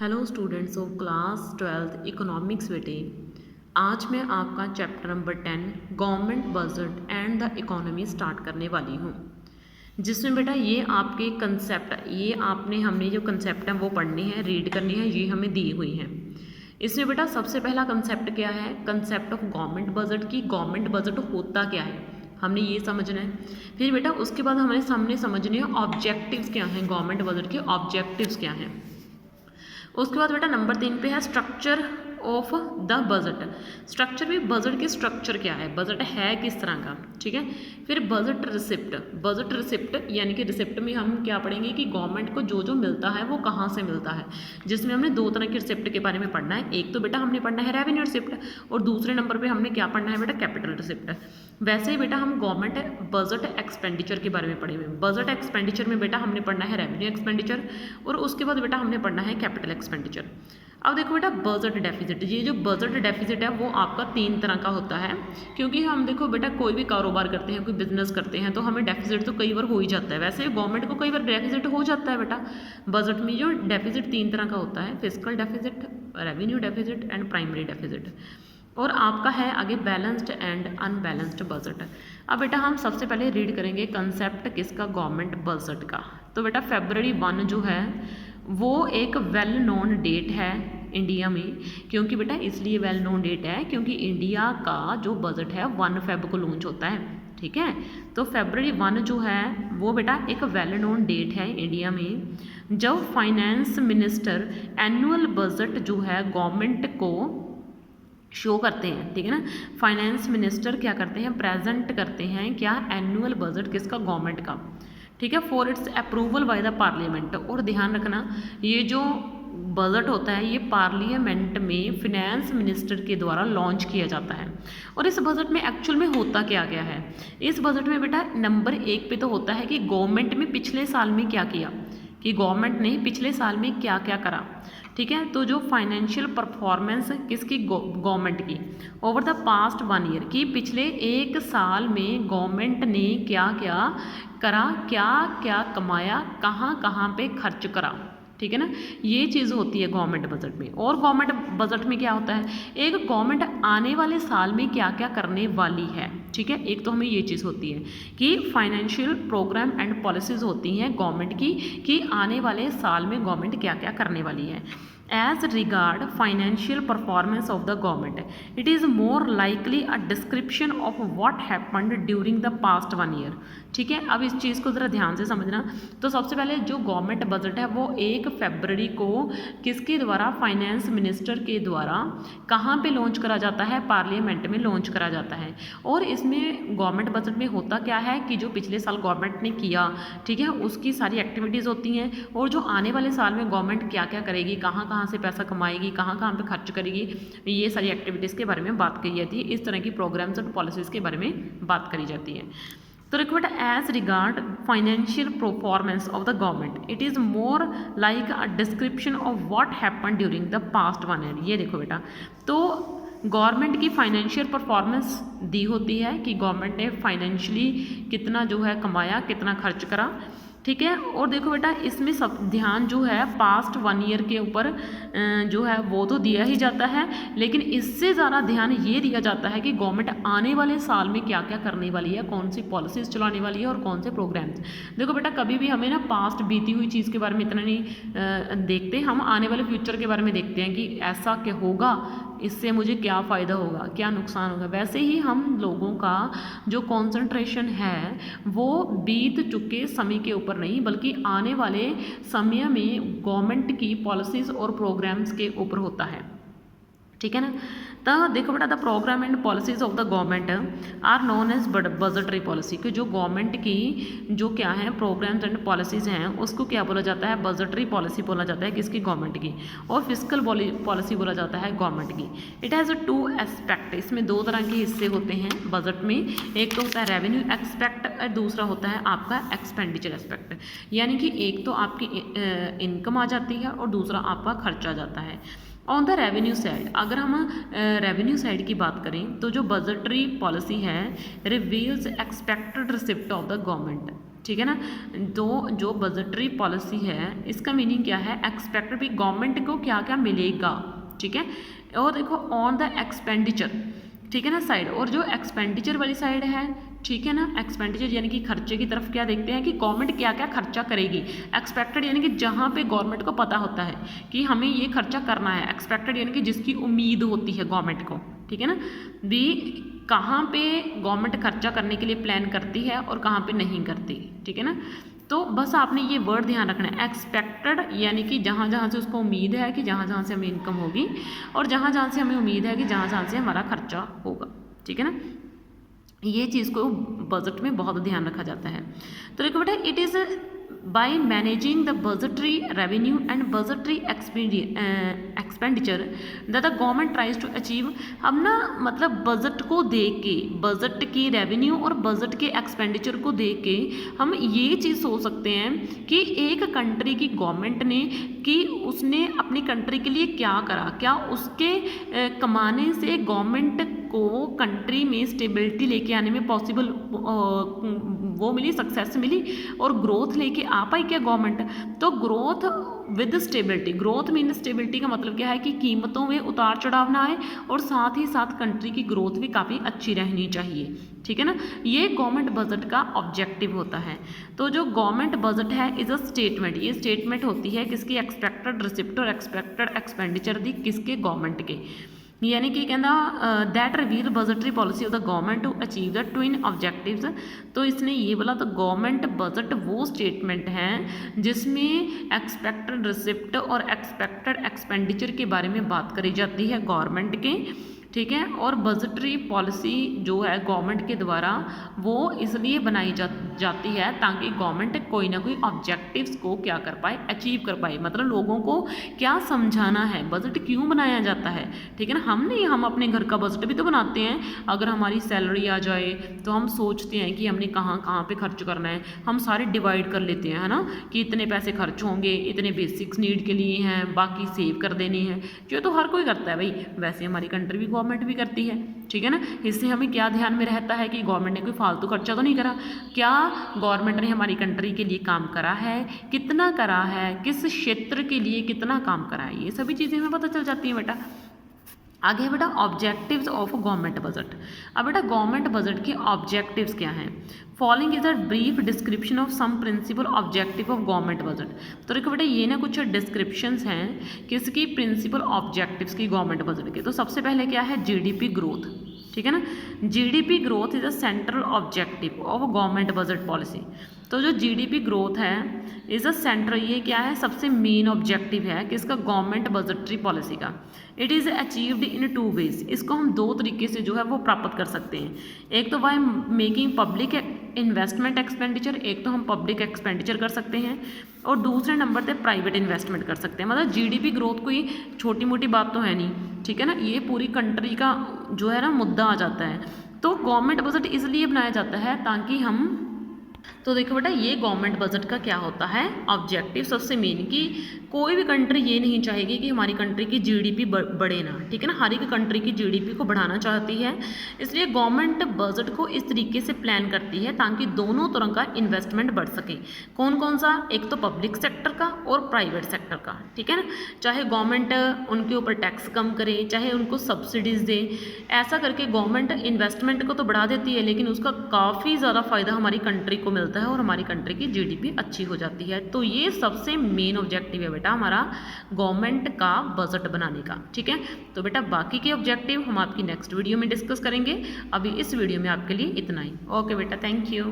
Hello students of class 12th economics बेटे। आज मैं आपका chapter number 10 government budget and the economy start करने वाली हूँ, जिसमें बेटा ये आपके कंसेप्ट हमने जो कंसेप्ट हैं वो पढ़ने हैं, रीड करनी है, ये हमें दी हुई हैं। इसमें बेटा सबसे पहला कंसेप्ट क्या है, कंसेप्ट ऑफ गवर्नमेंट बजट की। गवर्नमेंट बजट होता क्या है हमने ये समझना है। फिर बेटा उसके बाद हमारे सामने समझने हैं ऑब्जेक्टिव्स क्या हैं, गवर्नमेंट बजट के ऑब्जेक्टिव्स क्या हैं। उसके बाद बेटा नंबर 3 पे है structure of the budget. Structure भी बजट की स्ट्रक्चर क्या है, बजट है किस तरह का, ठीक है। फिर बजट रिसिप्ट यानी कि रिसिप्ट में हम क्या पढ़ेंगे कि गवर्नमेंट को जो जो मिलता है वो कहाँ से मिलता है, जिसमें हमने दो तरह के रिसिप्ट के बारे में पढ़ना है। एक तो बेटा हमने पढ़ना है रेवेन्यू रिसिप्ट और दूसरे नंबर पर हमने क्या पढ़ना है बेटा, कैपिटल रिसिप्ट। वैसे ही बेटा हम गवर्नमेंट बजट एक्सपेंडिचर के बारे में पढ़ेंगे। बजट एक्सपेंडिचर में बेटा हमने पढ़ना है रेवेन्यू एक्सपेंडिचर और उसके बाद बेटा हमने पढ़ना है कैपिटल एक्सपेंडिचर। अब देखो बेटा बजट डेफिसिट, ये जो बजट डेफिसिट है वो आपका 3 तरह का होता है, क्योंकि हम देखो बेटा कोई भी कारोबार करते हैं, कोई बिजनेस करते हैं तो हमें डेफिसिट तो कई बार हो ही जाता है। वैसे गवर्नमेंट को कई बार डेफिसिट हो जाता है बेटा। बजट में जो डेफिसिट 3 तरह का होता है, physical deficit, revenue deficit and primary deficit. और आपका है आगे बैलेंस्ड एंड अनबैलेंस्ड बजट। अब बेटा हम सबसे पहले रीड करेंगे कंसेप्ट किसका, गवर्नमेंट बजट का। तो बेटा February 1 जो है वो एक वेल नोन डेट है इंडिया में। क्योंकि बेटा इसलिए वेल नोन डेट है क्योंकि इंडिया का जो बजट है 1 Feb को लॉन्च होता है, ठीक है। तो February 1 जो है वो बेटा एक वेल नोन डेट है इंडिया में, जब फाइनेंस मिनिस्टर एनुअल बजट जो है गवर्नमेंट को शो करते हैं, ठीक है ना। फाइनेंस मिनिस्टर क्या करते हैं, प्रेजेंट करते हैं क्या, एनुअल बजट किसका, गवर्नमेंट का, ठीक है, for its approval by the parliament. और ध्यान रखना ये जो बजट होता है ये पार्लियामेंट में फिनेंस मिनिस्टर के द्वारा लॉन्च किया जाता है। और इस बजट में एक्चुअल में होता क्या क्या है, इस बजट में बेटा नंबर 1 पे तो होता है कि गवर्नमेंट में पिछले साल में क्या किया, कि गवर्नमेंट ने पिछले साल में क्या क्या करा, ठीक है। तो जो फाइनेंशियल परफॉर्मेंस किसकी, गवर्नमेंट की, ओवर द पास्ट 1 ईयर, कि पिछले 1 साल में गवर्नमेंट ने क्या क्या करा, क्या क्या कमाया, कहाँ कहाँ पे खर्च करा, ठीक है ना। ये चीज़ होती है गवर्नमेंट बजट में। और गवर्नमेंट बजट में क्या होता है, एक गवर्नमेंट आने वाले साल में क्या क्या करने वाली है, ठीक है। एक तो हमें ये चीज़ होती है कि फाइनेंशियल प्रोग्राम एंड पॉलिसीज होती हैं गवर्नमेंट की, कि आने वाले साल में गवर्नमेंट क्या क्या करने वाली है। As regard financial performance of the government, it is more likely a description of what happened during the past 1 year, ठीक है। अब इस चीज़ को ज़रा ध्यान से समझना। तो सबसे पहले जो गवर्नमेंट बजट है वो 1 फरवरी को किसके द्वारा, फाइनेंस मिनिस्टर के द्वारा कहाँ पे लॉन्च करा जाता है, पार्लियामेंट में लॉन्च करा जाता है। और इसमें गवर्नमेंट बजट में होता क्या है कि जो पिछले साल गवर्नमेंट ने किया, ठीक है, उसकी सारी एक्टिविटीज़ होती हैं, और जो आने वाले साल में गवर्नमेंट क्या क्या करेगी, कहाँ कहाँ से पैसा कमाएगी, कहाँ कहाँ पे खर्च करेगी, ये सारी एक्टिविटीज़ के बारे में बात करी जाती है। इस तरह की प्रोग्राम्स और पॉलिसीज़ के बारे में बात करी जाती है। तो देखो बेटा as regard financial performance of the government, it is more like a description of what happen during the past 1 year. ये देखो बेटा, तो गवर्नमेंट की फाइनेंशियल परफॉर्मेंस दी होती है कि गवर्नमेंट ने फाइनेंशियली कितना जो है कमाया, कितना खर्च करा, ठीक है। और देखो बेटा इसमें सब ध्यान जो है पास्ट 1 ईयर के ऊपर जो है वो तो दिया ही जाता है, लेकिन इससे ज़्यादा ध्यान ये दिया जाता है कि गवर्नमेंट आने वाले साल में क्या क्या करने वाली है, कौन सी पॉलिसीज़ चलाने वाली है और कौन से प्रोग्राम्स। देखो बेटा कभी भी हमें ना पास्ट बीती हुई चीज़ के बारे में इतना नहीं देखते, हम आने वाले फ्यूचर के बारे में देखते हैं कि ऐसा क्या होगा, इससे मुझे क्या फ़ायदा होगा, क्या नुकसान होगा। वैसे ही हम लोगों का जो कॉन्सेंट्रेशन है वो बीत चुके समय के ऊपर नहीं, बल्कि आने वाले समय में गवर्नमेंट की पॉलिसीज़ और प्रोग्राम्स के ऊपर होता है, ठीक है ना। तो देखो बेटा the programme and policies of the government are known as budgetary policy, कि जो गवर्नमेंट की जो क्या है प्रोग्राम्स एंड पॉलिसीज़ हैं उसको क्या बोला जाता है, बजटरी पॉलिसी बोला जाता है, किसकी, गवर्नमेंट की। और फिजिकल पॉलिसी बोला जाता है गवर्नमेंट की। इट हैज़ 2 एस्पेक्ट, इसमें 2 तरह के हिस्से होते हैं बजट में। एक तो होता है रेवेन्यू एक्सपेक्ट और दूसरा होता है आपका एक्सपेंडिचर एस्पेक्ट, यानी कि एक तो आपकी इनकम आ जाती है और दूसरा आपका खर्चा आ जाता है। ऑन द रेवेन्यू साइड, अगर हम रेवेन्यू साइड की बात करें तो जो बजटरी पॉलिसी है reveals expected receipt of the government, ठीक है ना। तो जो बजटरी पॉलिसी है इसका मीनिंग क्या है, एक्सपेक्टेड भी गवर्नमेंट को क्या क्या मिलेगा, ठीक है। और देखो ऑन द एक्सपेंडिचर, ठीक है ना साइड, और जो एक्सपेंडिचर वाली साइड है, ठीक है ना, एक्सपेंडिचर यानी कि खर्चे की तरफ क्या देखते हैं कि गवर्नमेंट क्या क्या खर्चा करेगी। एक्सपेक्टेड यानी कि जहाँ पे गवर्नमेंट को पता होता है कि हमें ये खर्चा करना है, एक्सपेक्टेड यानी कि जिसकी उम्मीद होती है गवर्नमेंट को, ठीक है ना। भी कहाँ पे गवर्नमेंट खर्चा करने के लिए प्लान करती है और कहाँ पे नहीं करती, ठीक है ना। तो बस आपने ये वर्ड ध्यान रखना है, एक्सपेक्टेड यानी कि जहाँ जहाँ से उसको उम्मीद है कि जहाँ जहाँ से हमें इनकम होगी, और जहाँ जहाँ से हमें उम्मीद है कि जहाँ जहाँ से हमारा खर्चा होगा, ठीक है ना। ये चीज़ को बजट में बहुत ध्यान रखा जाता है। तो देखो बेटा, it is by managing the budgetary revenue and budgetary expenditure that the government tries to achieve. हम ना मतलब बजट को देख के, बजट की रेवेन्यू और बजट के एक्सपेंडिचर को देख के हम ये चीज़ सोच सकते हैं कि एक कंट्री की गवर्नमेंट ने कि उसने अपनी कंट्री के लिए क्या करा, क्या उसके कमाने से गवर्नमेंट को कंट्री में स्टेबिलिटी लेके आने में पॉसिबल वो मिली, सक्सेस मिली, और ग्रोथ लेके आ पाई क्या गवर्नमेंट। तो growth with stability, growth mean stability का मतलब क्या है कि कीमतों में उतार चढ़ाव ना आए, और साथ ही साथ कंट्री की ग्रोथ भी काफ़ी अच्छी रहनी चाहिए, ठीक है ना। ये गवर्नमेंट बजट का ऑब्जेक्टिव होता है। तो जो गवर्नमेंट बजट है इज अ स्टेटमेंट, ये स्टेटमेंट होती है किसकी, एक्सपेक्टेड रिसिप्ट और एक्सपेक्टेड एक्सपेंडिचर दी किसके, गवर्नमेंट के। यानी कि कहना that reveal budgetary policy of the government to achieve the twin objectives. तो इसने ये बोला, तो गवर्नमेंट बजट वो स्टेटमेंट है जिसमें एक्सपेक्टेड रिसिप्ट और एक्सपेक्टेड एक्सपेंडिचर के बारे में बात करी जाती है गवर्नमेंट के, ठीक है। और बजटरी पॉलिसी जो है गवर्नमेंट के द्वारा वो इसलिए बनाई जाती है ताकि गवर्नमेंट कोई ना कोई ऑब्जेक्टिव्स को क्या कर पाए, अचीव कर पाए। मतलब लोगों को क्या समझाना है, बजट क्यों बनाया जाता है, ठीक है ना। हम अपने घर का बजट भी तो बनाते हैं। अगर हमारी सैलरी आ जाए तो हम सोचते हैं कि हमने कहाँ कहाँ पे खर्च करना है, हम सारे डिवाइड कर लेते हैं, है ना, कि इतने पैसे खर्च होंगे, इतने बेसिक्स नीड के लिए हैं, बाकी सेव कर देने हैं। ये तो हर कोई करता है भाई, वैसे हमारी कंट्री भी गवर्नमेंट भी करती है, ठीक है ना। इससे हमें क्या ध्यान में रहता है कि गवर्नमेंट ने कोई फालतू खर्चा तो नहीं करा, क्या गवर्नमेंट ने हमारी कंट्री के लिए काम करा है, कितना करा है, किस क्षेत्र के लिए कितना काम करा है, ये सभी चीज़ें हमें पता चल जाती हैं बेटा। आगे बेटा ऑब्जेक्टिव्स ऑफ गवर्नमेंट बजट। अब बेटा गवर्नमेंट बजट के ऑब्जेक्टिव्स क्या हैं, following is a brief description of some principal objective of government budget. तो देखो बेटा ये ना कुछ डिस्क्रिप्शंस हैं किसकी, प्रिंसिपल ऑब्जेक्टिव्स की गवर्नमेंट बजट के। तो सबसे पहले क्या है, जीडीपी ग्रोथ, ठीक है ना। GDP growth is a central objective of government budget policy. तो जो जीडीपी ग्रोथ है इज अ सेंट्रल, ये क्या है, सबसे मेन ऑब्जेक्टिव है किसका, गवर्नमेंट बजटरी पॉलिसी का। It is achieved in 2 ways, इसको हम 2 तरीके से जो है वो प्राप्त कर सकते हैं। एक तो by making public investment expenditure, एक तो हम पब्लिक एक्सपेंडिचर कर सकते हैं, और दूसरे नंबर पे प्राइवेट इन्वेस्टमेंट कर सकते हैं। मतलब जीडीपी ग्रोथ कोई छोटी मोटी बात तो है नहीं, ठीक है ना, ये पूरी कंट्री का जो है ना मुद्दा आ जाता है। तो गवर्नमेंट बजट इसलिए बनाया जाता है ताकि हम, तो देखो बेटा ये गवर्नमेंट बजट का क्या होता है ऑब्जेक्टिव, सबसे मेन कि कोई भी कंट्री ये नहीं चाहेगी कि हमारी कंट्री की जीडीपी बढ़े ना, ठीक है ना। हर एक कंट्री की जीडीपी को बढ़ाना चाहती है, इसलिए गवर्नमेंट बजट को इस तरीके से प्लान करती है ताकि दोनों तरह का इन्वेस्टमेंट बढ़ सके। कौन कौन सा, एक तो पब्लिक सेक्टर का और प्राइवेट सेक्टर का, ठीक है ना। चाहे गवर्नमेंट उनके ऊपर टैक्स कम करे, चाहे उनको सब्सिडीज़ दे, ऐसा करके गवर्नमेंट इन्वेस्टमेंट को तो बढ़ा देती है, लेकिन उसका काफ़ी ज़्यादा फ़ायदा हमारी कंट्री को मिलता है और हमारी कंट्री की जीडीपी अच्छी हो जाती है। तो ये सबसे मेन ऑब्जेक्टिव है बेटा हमारा गवर्नमेंट का बजट बनाने का, ठीक है। तो बेटा बाकी के ऑब्जेक्टिव हम आपकी नेक्स्ट वीडियो में डिस्कस करेंगे, अभी इस वीडियो में आपके लिए इतना ही। ओके बेटा, थैंक यू।